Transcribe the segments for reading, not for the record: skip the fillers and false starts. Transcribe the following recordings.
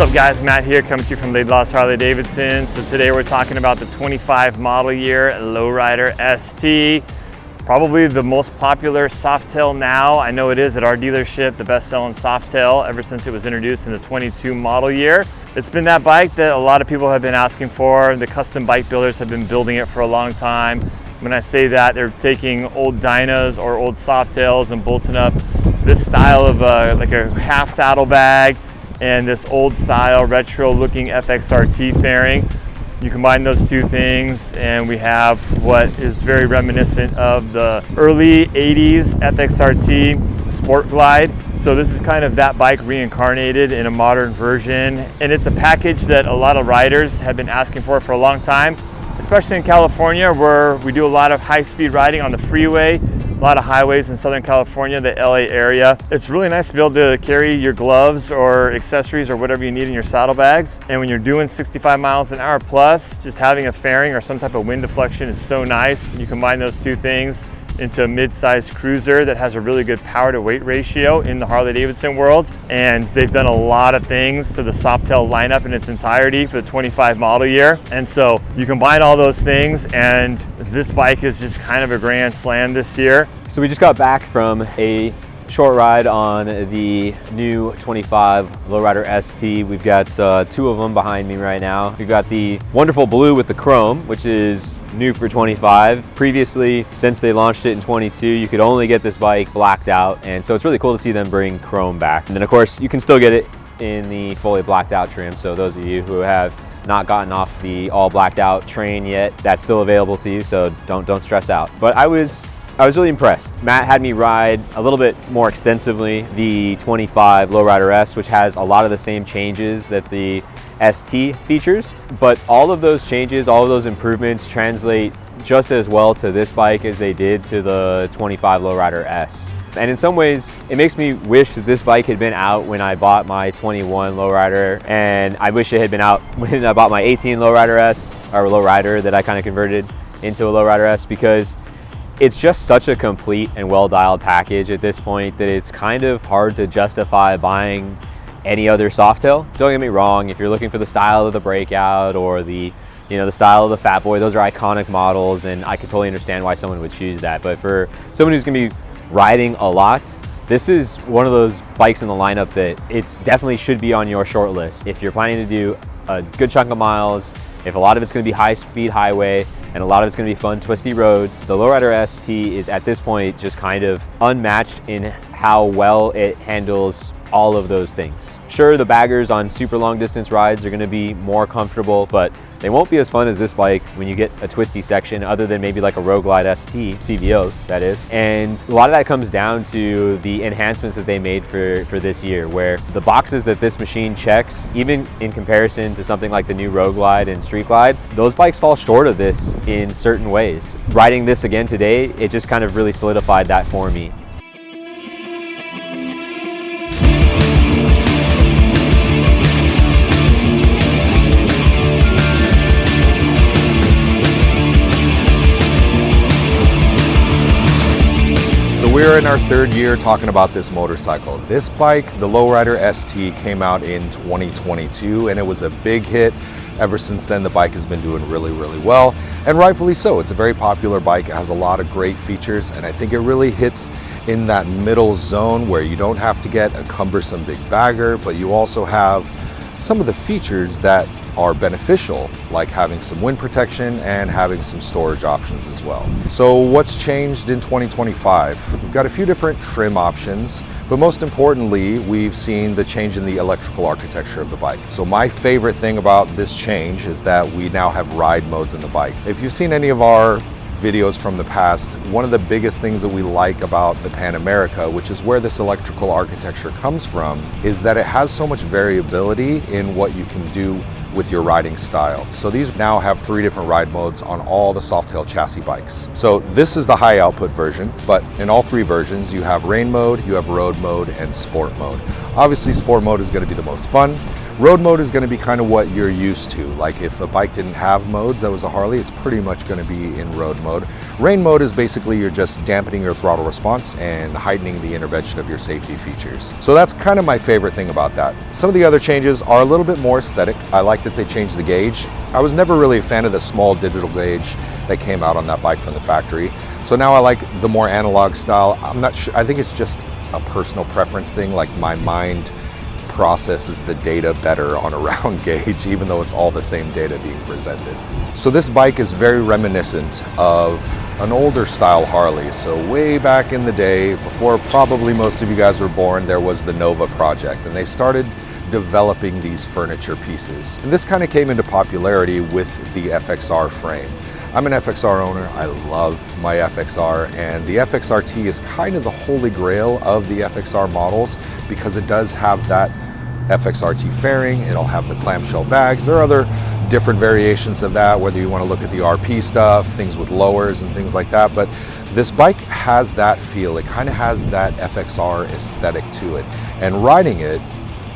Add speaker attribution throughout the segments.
Speaker 1: What's up guys, Matt here coming to you from Laidlaw Harley-Davidson. So today we're talking about the 25 model year Lowrider ST. Probably the most popular Softail now. I know it is at our dealership, the best selling Softail ever since it was introduced in the 22 model year. It's been that bike that a lot of people have been asking for. The custom bike builders have been building it for a long time. When I say that, they're taking old Dynas or old Softails and bolting up this style of like a half saddlebag and this old style retro looking FXLRST fairing. You combine those two things and we have what is very reminiscent of the early 80s FXLRST Sport Glide. So this is kind of that bike reincarnated in a modern version. And it's a package that a lot of riders have been asking for a long time, especially in California where we do a lot of high speed riding on the freeway. A lot of highways in Southern California, the LA area. It's really nice to be able to carry your gloves or accessories or whatever you need in your saddlebags. And when you're doing 65 miles an hour plus, just having a fairing or some type of wind deflection is so nice. You combine those two things into a mid-sized cruiser that has a really good power to weight ratio in the Harley-Davidson world. And they've done a lot of things to the Softail lineup in its entirety for the 25 model year. And so you combine all those things and this bike is just kind of a grand slam this year.
Speaker 2: So we just got back from a short ride on the new 25 Lowrider ST. We've got two of them behind me right now. We've got the wonderful blue with the chrome, which is new for 25. Previously, since they launched it in 22, you could only get this bike blacked out. And so it's really cool to see them bring chrome back. And then of course, you can still get it in the fully blacked out trim. So those of you who have not gotten off the all blacked out train yet, that's still available to you. So don't stress out. But I was really impressed. Matt had me ride a little bit more extensively the 25 Lowrider S, which has a lot of the same changes that the ST features, but all of those changes, all of those improvements translate just as well to this bike as they did to the 25 Lowrider S. And in some ways, it makes me wish that this bike had been out when I bought my 21 Lowrider, and I wish it had been out when I bought my 18 Lowrider S, or Lowrider that I kind of converted into a Lowrider S, because it's just such a complete and well-dialed package at this point that it's kind of hard to justify buying any other Softail. Don't get me wrong, if you're looking for the style of the Breakout or the style of the Fat Boy, those are iconic models and I could totally understand why someone would choose that. But for someone who's gonna be riding a lot, this is one of those bikes in the lineup that it's definitely should be on your short list. If you're planning to do a good chunk of miles, if a lot of it's gonna be high speed highway, and a lot of it's going to be fun, twisty roads, the Lowrider ST is at this point just kind of unmatched in how well it handles all of those things. Sure, the baggers on super long distance rides are going to be more comfortable, but they won't be as fun as this bike when you get a twisty section, other than maybe like a Road Glide ST, CVO that is. And a lot of that comes down to the enhancements that they made for this year, where the boxes that this machine checks, even in comparison to something like the new Road Glide and Street Glide, those bikes fall short of this in certain ways. Riding this again today, it just kind of really solidified that for me.
Speaker 3: We're in our third year talking about this motorcycle. This bike, the Lowrider ST, came out in 2022 and it was a big hit. Ever since then, the bike has been doing really well, and rightfully so. It's a very popular bike. It has a lot of great features, and I think it really hits in that middle zone where you don't have to get a cumbersome big bagger, but you also have some of the features that are beneficial, like having some wind protection and having some storage options as well. So what's changed in 2025? We've got a few different trim options, but most importantly, we've seen the change in the electrical architecture of the bike. So my favorite thing about this change is that we now have ride modes in the bike. If you've seen any of our videos from the past, one of the biggest things that we like about the Pan America, which is where this electrical architecture comes from, is that it has so much variability in what you can do with your riding style. So these now have 3 different ride modes on all the Softail chassis bikes. So this is the high output version, but in all 3 versions, you have rain mode, you have road mode, and sport mode. Obviously, sport mode is going to be the most fun. Road mode is going to be kind of what you're used to. Like if a bike didn't have modes that was a Harley, it's pretty much going to be in road mode. Rain mode is basically you're just dampening your throttle response and heightening the intervention of your safety features. So that's kind of my favorite thing about that. Some of the other changes are a little bit more aesthetic. I like that they changed the gauge. I was never really a fan of the small digital gauge that came out on that bike from the factory. So now I like the more analog style. I'm not sure, I think it's just a personal preference thing. Like my mind processes the data better on a round gauge, even though it's all the same data being presented. So this bike is very reminiscent of an older style Harley. So way back in the day, before probably most of you guys were born, there was the Nova project, and they started developing these furniture pieces. And this kind of came into popularity with the FXR frame. I'm an FXR owner, I love my FXR, and the FXRT is kind of the holy grail of the FXR models because it does have that FXRT fairing, it'll have the clamshell bags. There are other different variations of that, whether you want to look at the RP stuff, things with lowers and things like that, but this bike has that feel. It kind of has that FXR aesthetic to it, and riding it,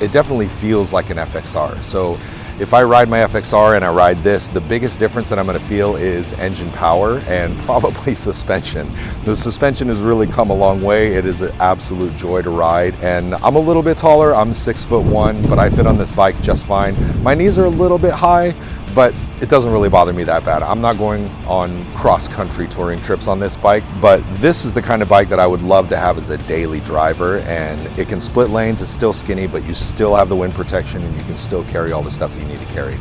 Speaker 3: it definitely feels like an FXR. So if I ride my FXR and I ride this, the biggest difference that I'm going to feel is engine power and probably suspension. The suspension has really come a long way. It is an absolute joy to ride, and I'm a little bit taller. I'm 6'1", but I fit on this bike just fine. My knees are a little bit high, but it doesn't really bother me that bad. I'm not going on cross-country touring trips on this bike, but this is the kind of bike that I would love to have as a daily driver, and it can split lanes. It's still skinny, but you still have the wind protection and you can still carry all the stuff that you need to carry.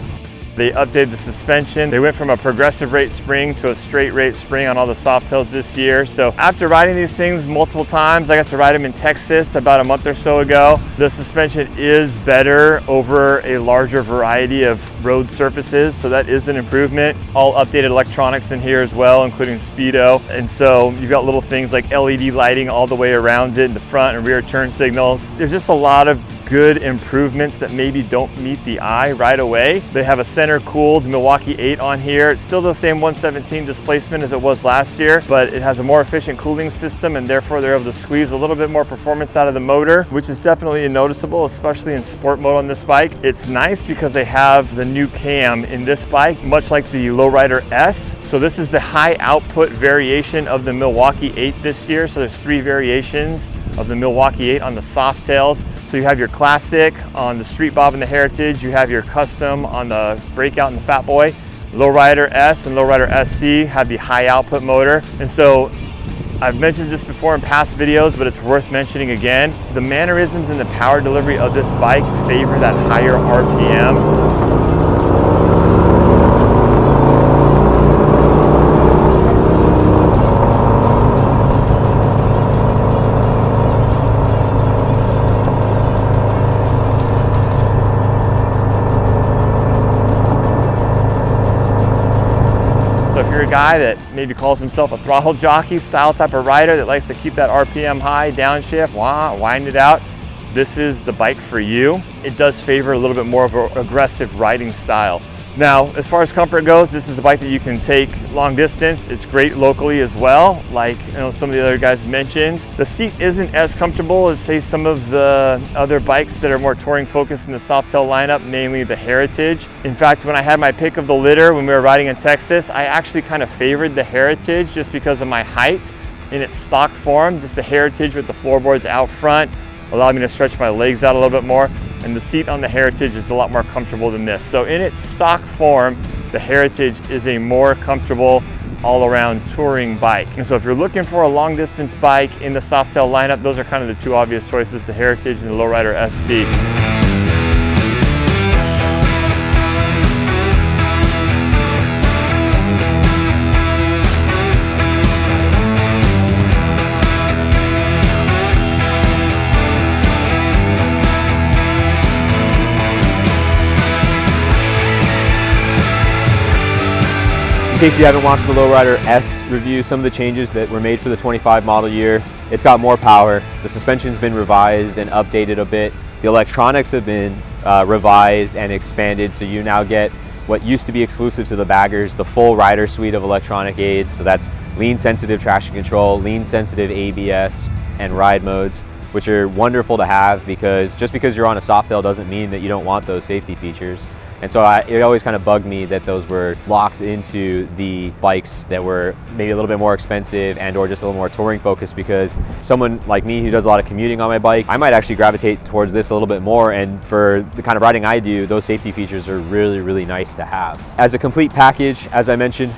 Speaker 1: They updated the suspension. They went from a progressive rate spring to a straight rate spring on all the Softails this year. So after riding these things multiple times, I got to ride them in Texas about a month or so ago. The suspension is better over a larger variety of road surfaces, so that is an improvement. All updated electronics in here as well, including speedo. And so you've got little things like LED lighting all the way around it, the front and rear turn signals. There's just a lot of good improvements that maybe don't meet the eye right away. They have a center cooled Milwaukee 8 on here. It's still the same 117 displacement as it was last year, but it has a more efficient cooling system, and therefore they're able to squeeze a little bit more performance out of the motor, which is definitely noticeable, especially in sport mode on this bike. It's nice because they have the new cam in this bike, much like the Lowrider S. So this is the high output variation of the Milwaukee 8 this year. So there's 3 variations of the Milwaukee 8 on the Softails. So you have your classic on the Street Bob and the Heritage, you have your custom on the Breakout and the Fat Boy. Lowrider S and Lowrider ST have the high output motor. And so I've mentioned this before in past videos, but it's worth mentioning again. The mannerisms and the power delivery of this bike favor that higher RPM. So if you're a guy that maybe calls himself a throttle jockey style type of rider that likes to keep that RPM high, downshift, wind it out, this is the bike for you. It does favor a little bit more of an aggressive riding style. Now, as far as comfort goes, this is a bike that you can take long distance. It's great locally as well, like some of the other guys mentioned. The seat isn't as comfortable as, say, some of the other bikes that are more touring focused in the Softail lineup, mainly the Heritage. In fact, when I had my pick of the litter when we were riding in Texas, I actually kind of favored the Heritage just because of my height in its stock form. Just the Heritage with the floorboards out front allowed me to stretch my legs out a little bit more, and the seat on the Heritage is a lot more comfortable than this. So in its stock form, the Heritage is a more comfortable all-around touring bike. And so if you're looking for a long distance bike in the Softail lineup, those are kind of the 2 obvious choices, the Heritage and the Lowrider ST.
Speaker 2: In case you haven't watched the Lowrider S review, some of the changes that were made for the 25 model year, it's got more power, the suspension's been revised and updated a bit, the electronics have been revised and expanded, so you now get what used to be exclusive to the baggers, the full rider suite of electronic aids. So that's lean sensitive traction control, lean sensitive ABS and ride modes. which are wonderful to have, because just because you're on a Softail doesn't mean that you don't want those safety features. And so it always kind of bugged me that those were locked into the bikes that were maybe a little bit more expensive and or just a little more touring focused, because someone like me who does a lot of commuting on my bike, I might actually gravitate towards this a little bit more. And for the kind of riding I do, those safety features are really, really nice to have. As a complete package, as I mentioned,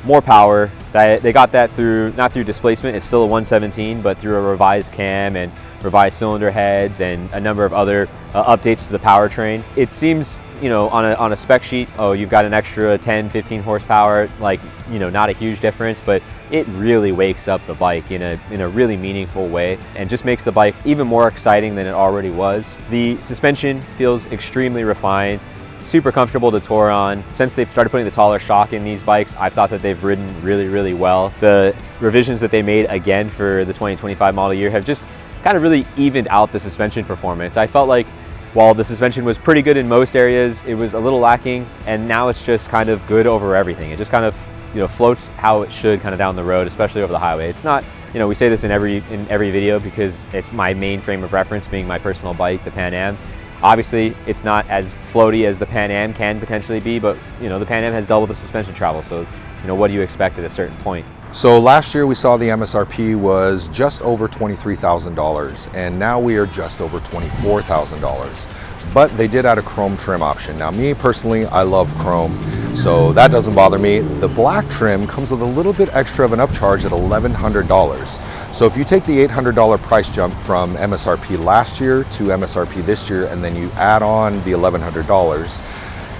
Speaker 2: more power. They got that through, not through displacement, it's still a 117, but through a revised cam and revised cylinder heads and a number of other updates to the powertrain. It seems, you know, on a spec sheet, oh, you've got an extra 10, 15 horsepower, like, you know, not a huge difference, but it really wakes up the bike in a really meaningful way and just makes the bike even more exciting than it already was. The suspension feels extremely refined, super comfortable to tour on. Since they've started putting the taller shock in these bikes, I've thought that they've ridden really, really well. The revisions that they made again for the 2025 model year have just kind of really evened out the suspension performance. I felt like while the suspension was pretty good in most areas, it was a little lacking, and now it's just kind of good over everything. It just kind of, you know, floats how it should kind of down the road, especially over the highway. It's not, you know, we say this in every video because it's my main frame of reference, being my personal bike, the Pan Am. Obviously, it's not as floaty as the Pan Am can potentially be, but, you know, the Pan Am has double the suspension travel, so, you know, what do you expect at a certain point?
Speaker 3: So last year we saw the MSRP was just over $23,000, and now we are just over $24,000. But they did add a chrome trim option. Now, me personally, I love chrome, so that doesn't bother me. The black trim comes with a little bit extra of an upcharge at $1,100. So if you take the $800 price jump from MSRP last year to MSRP this year, and then you add on the $1,100,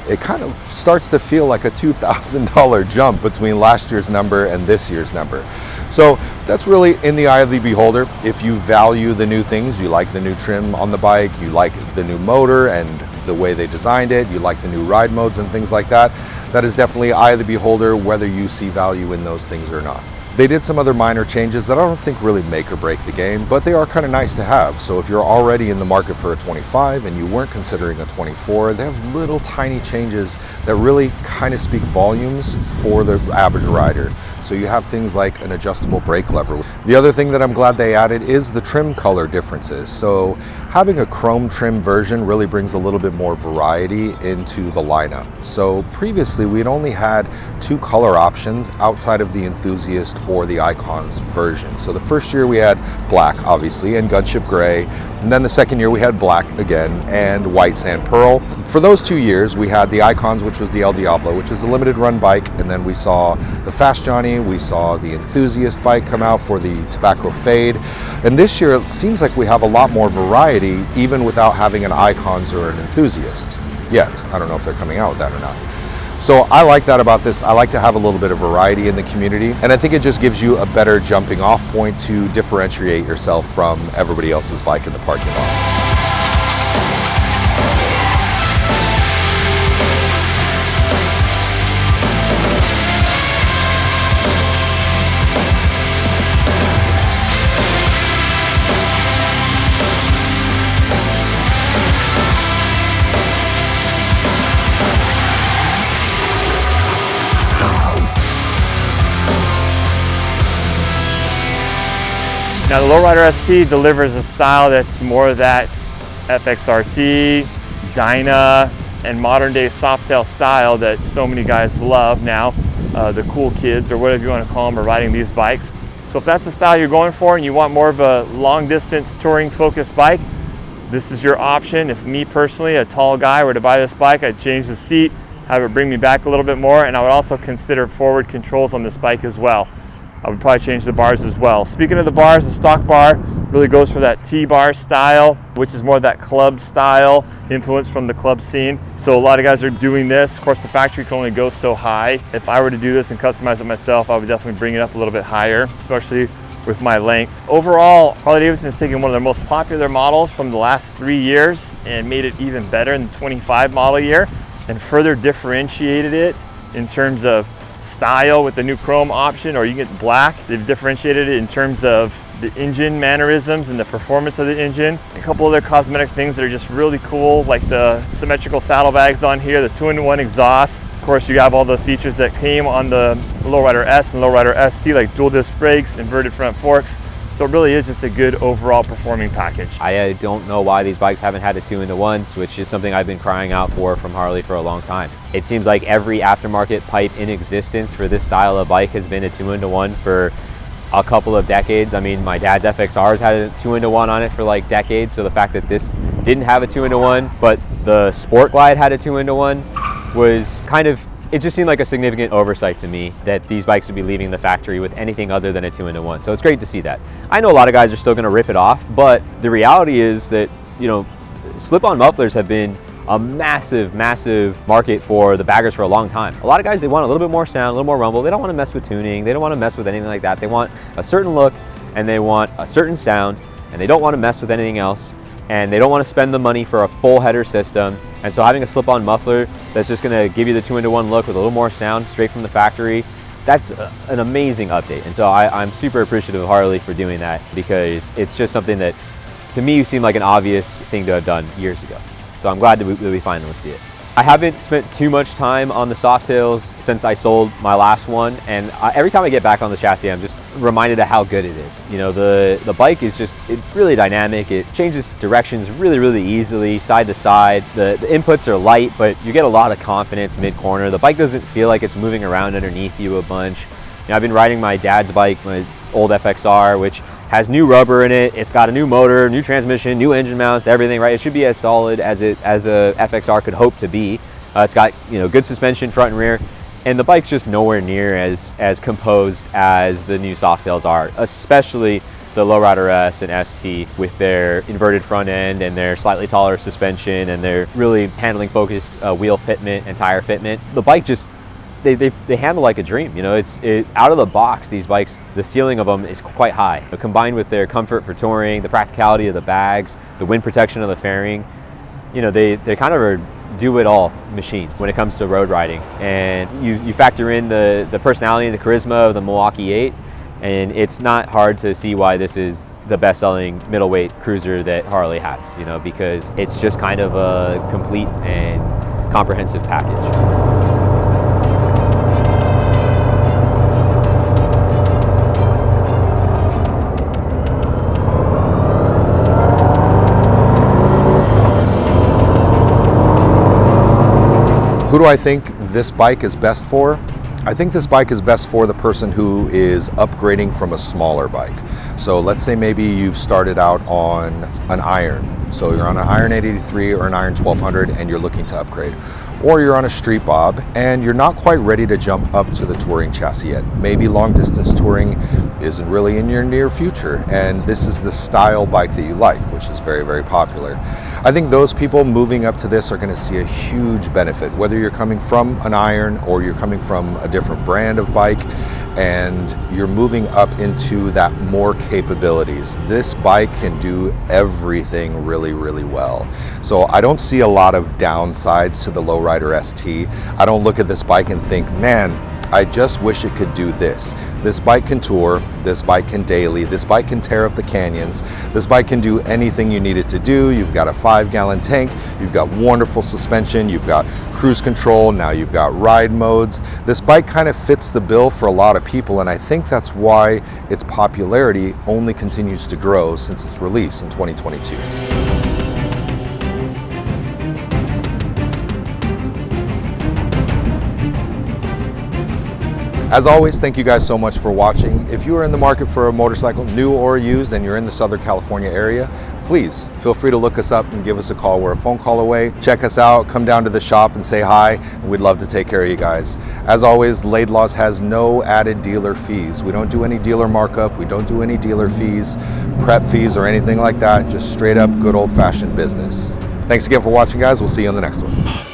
Speaker 3: it kind of starts to feel like a $2,000 jump between last year's number and this year's number. So that's really in the eye of the beholder. If you value the new things, you like the new trim on the bike, you like the new motor and the way they designed it, you like the new ride modes and things like that, that is definitely eye of the beholder whether you see value in those things or not. They did some other minor changes that I don't think really make or break the game, but they are kind of nice to have. So if you're already in the market for a 25 and you weren't considering a 24, they have little tiny changes that really kind of speak volumes for the average rider. So you have things like an adjustable brake lever. The other thing that I'm glad they added is the trim color differences. So having a chrome trim version really brings a little bit more variety into the lineup. So previously we'd only had two color options outside of the enthusiast or the icons version. So the first year we had black, obviously, and gunship gray, and then the second year we had black again and white sand pearl. For those 2 years we had the icons, which was the El Diablo, which is a limited run bike, and then we saw the Fast Johnny, we saw the enthusiast bike come out for the tobacco fade, and this year it seems like we have a lot more variety even without having an icons or an enthusiast yet. I don't know if they're coming out with that or not. So I like that about this. I like to have a little bit of variety in the community, and I think it just gives you a better jumping off point to differentiate yourself from everybody else's bike in the parking lot.
Speaker 1: Now the Lowrider ST delivers a style that's more that FXRT, Dyna, and modern day Softail style that so many guys love now. The cool kids, or whatever you want to call them, are riding these bikes. So if that's the style you're going for and you want more of a long distance touring focused bike, this is your option. If me personally, a tall guy, were to buy this bike, I'd change the seat, have it bring me back a little bit more, and I would also consider forward controls on this bike as well. I would probably change the bars as well. Speaking of the bars, the stock bar really goes for that T-bar style, which is more that club style, influence from the club scene. So a lot of guys are doing this. Of course, the factory can only go so high. If I were to do this and customize it myself, I would definitely bring it up a little bit higher, especially with my length. Overall, Harley-Davidson has taken one of their most popular models from the last 3 years and made it even better in the 25 model year and further differentiated it in terms of style with the new chrome option, or you get black. They've differentiated it in terms of the engine mannerisms and the performance of the engine. A couple other cosmetic things that are just really cool, like the symmetrical saddlebags on here, the 2-in-1 exhaust. Of course, you have all the features that came on the Lowrider S and Lowrider ST, like dual disc brakes, inverted front forks. So So it really is just a good overall performing package.
Speaker 2: I don't know why these bikes haven't had a 2-in-1, which is something I've been crying out for from Harley for a long time. It seems like every aftermarket pipe in existence for this style of bike has been a 2-in-1 for a couple of decades. I mean, my dad's FXRs had a 2-in-1 on it for like decades, so the fact that this didn't have a 2-in-1, but the Sport Glide had a 2-in-1 was kind of, it just seemed like a significant oversight to me that these bikes would be leaving the factory with anything other than a 2-in-1. So it's great to see that. I know a lot of guys are still gonna rip it off, but the reality is that, you know, slip-on mufflers have been a massive, massive market for the baggers for a long time. A lot of guys, they want a little bit more sound, a little more rumble. They don't want to mess with tuning. They don't want to mess with anything like that. They want a certain look and they want a certain sound, and they don't want to mess with anything else. And they don't want to spend the money for a full header system. And so having a slip-on muffler that's just going to give you the 2-in-1 look with a little more sound straight from the factory, that's an amazing update. And so I'm super appreciative of Harley for doing that, because it's just something that to me seemed like an obvious thing to have done years ago. So I'm glad that we finally see it. I haven't spent too much time on the Softails since I sold my last one, and every time I get back on the chassis, I'm just reminded of how good it is. You know, the bike is just really dynamic. It changes directions really, really easily, side to side. The inputs are light, but you get a lot of confidence mid-corner. The bike doesn't feel like it's moving around underneath you a bunch. You know, I've been riding my dad's bike, my old FXR, which has new rubber in it. It's got a new motor, new transmission, new engine mounts, everything, right? It should be as solid as a FXR could hope to be. It's got, you know, good suspension front and rear, and the bike's just nowhere near as composed as the new Softails are, especially the Lowrider S and ST with their inverted front end and their slightly taller suspension and their really handling focused wheel fitment and tire fitment. The bike just, they handle like a dream. You know, out of the box, these bikes, the ceiling of them is quite high. Combined with their comfort for touring, the practicality of the bags, the wind protection of the fairing, you know, they kind of are do-it-all machines when it comes to road riding. And you factor in the personality and the charisma of the Milwaukee 8, and it's not hard to see why this is the best-selling middleweight cruiser that Harley has, you know, because it's just kind of a complete and comprehensive package.
Speaker 3: Who do I think this bike is best for? I think this bike is best for the person who is upgrading from a smaller bike. So let's say maybe you've started out on an iron. So you're on an iron 883 or an iron 1200 and you're looking to upgrade. Or you're on a street bob and you're not quite ready to jump up to the touring chassis yet. Maybe long distance touring isn't really in your near future, and this is the style bike that you like, which is very, very popular. I think those people moving up to this are going to see a huge benefit, whether you're coming from an iron or you're coming from a different brand of bike and you're moving up into that more capabilities. This bike can do everything really, really well. So I don't see a lot of downsides to the Lowrider ST. I don't look at this bike and think, man, I just wish it could do this. This bike can tour, this bike can daily, this bike can tear up the canyons, this bike can do anything you need it to do. You've got a 5-gallon tank, you've got wonderful suspension, you've got cruise control, now you've got ride modes. This bike kind of fits the bill for a lot of people, and I think that's why its popularity only continues to grow since its release in 2022. As always, thank you guys so much for watching. If you are in the market for a motorcycle, new or used, and you're in the Southern California area, please feel free to look us up and give us a call. We're a phone call away. Check us out, come down to the shop and say hi, and we'd love to take care of you guys. As always, Laidlaw has no added dealer fees. We don't do any dealer markup, we don't do any dealer fees, prep fees, or anything like that. Just straight up good old-fashioned business. Thanks again for watching, guys. We'll see you on the next one.